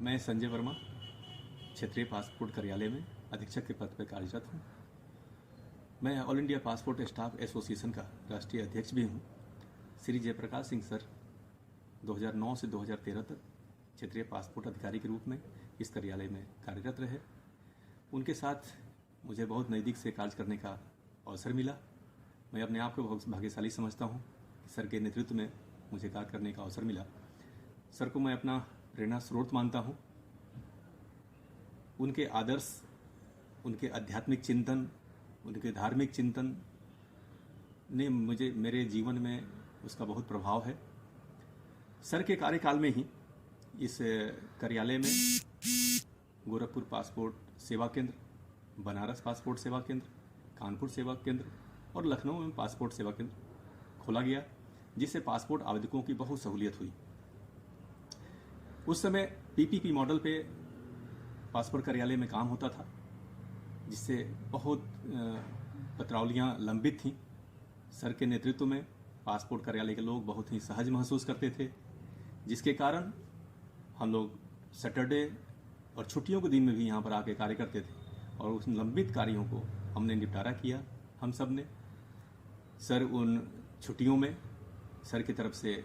मैं संजय वर्मा क्षेत्रीय पासपोर्ट कार्यालय में अधीक्षक के पद पर कार्यरत हूँ। मैं all India passport staff association का राष्ट्रीय अध्यक्ष भी हूँ। श्री जयप्रकाश सिंह सर 2009 से 2013 तक क्षेत्रीय पासपोर्ट अधिकारी के रूप में इस कार्यालय में कार्यरत रहे। उनके साथ मुझे बहुत नज़दीक से कार्य करने का अवसर मिला। मैं अपने आप को बहुत भाग्यशाली समझता हूँ कि सर के नेतृत्व में मुझे कार्य करने का अवसर मिला। सर को मैं अपना प्रेरणा स्रोत मानता हूँ। उनके आदर्श, उनके आध्यात्मिक चिंतन, उनके धार्मिक चिंतन ने मेरे जीवन में उसका बहुत प्रभाव है। सर के कार्यकाल में ही इस कार्यालय में गोरखपुर पासपोर्ट सेवा केंद्र, बनारस पासपोर्ट सेवा केंद्र, कानपुर सेवा केंद्र और लखनऊ में पासपोर्ट सेवा केंद्र खोला गया, जिससे पासपोर्ट आवेदकों की बहुत सहूलियत हुई। उस समय पीपीपी मॉडल पे पासपोर्ट कार्यालय में काम होता था, जिससे बहुत पत्रावलियाँ लंबित थीं। सर के नेतृत्व में पासपोर्ट कार्यालय के लोग बहुत ही सहज महसूस करते थे, जिसके कारण हम लोग सैटरडे और छुट्टियों के दिन में भी यहाँ पर आके कार्य करते थे और उन लंबित कार्यों को हमने निपटारा किया। हम सब ने सर उन छुट्टियों में सर की तरफ से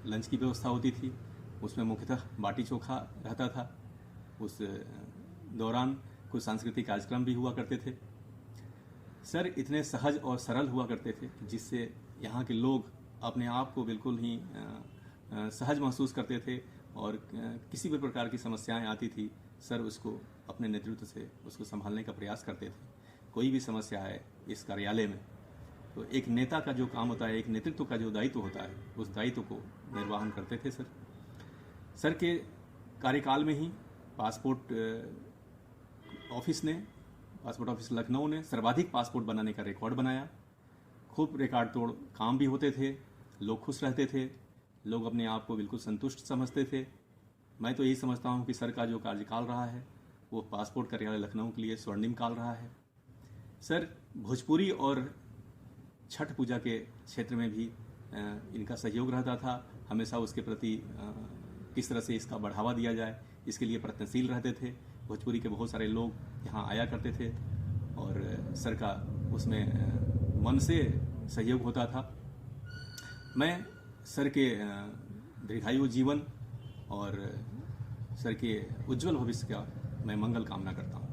लंच की व्यवस्था होती थी, उसमें मुख्यतः बाटी चोखा रहता था। उस दौरान कुछ सांस्कृतिक कार्यक्रम भी हुआ करते थे। सर इतने सहज और सरल हुआ करते थे जिससे यहाँ के लोग अपने आप को बिल्कुल ही सहज महसूस करते थे और किसी भी प्रकार की समस्याएं आती थी, सर उसको अपने नेतृत्व से उसको संभालने का प्रयास करते थे। कोई भी समस्या है इस कार्यालय में, तो एक नेता का जो काम होता है, एक नेतृत्व का जो दायित्व होता है, उस दायित्व को निर्वहन करते थे सर। सर के कार्यकाल में ही पासपोर्ट ऑफिस लखनऊ ने सर्वाधिक पासपोर्ट बनाने का रिकॉर्ड बनाया। खूब रिकॉर्ड तोड़ काम भी होते थे, लोग खुश रहते थे, लोग अपने आप को बिल्कुल संतुष्ट समझते थे। मैं तो यही समझता हूँ कि सर का जो कार्यकाल रहा है वो पासपोर्ट कार्यालय लखनऊ के लिए स्वर्णिम काल रहा है। सर भोजपुरी और छठ पूजा के क्षेत्र में भी इनका सहयोग रहता था। हमेशा उसके प्रति किस तरह से इसका बढ़ावा दिया जाए, इसके लिए प्रयत्नशील रहते थे। भोजपुरी के बहुत सारे लोग यहाँ आया करते थे और सर का उसमें मन से सहयोग होता था। मैं सर के दीर्घायु जीवन और सर के उज्जवल भविष्य का मैं मंगल कामना करता हूँ।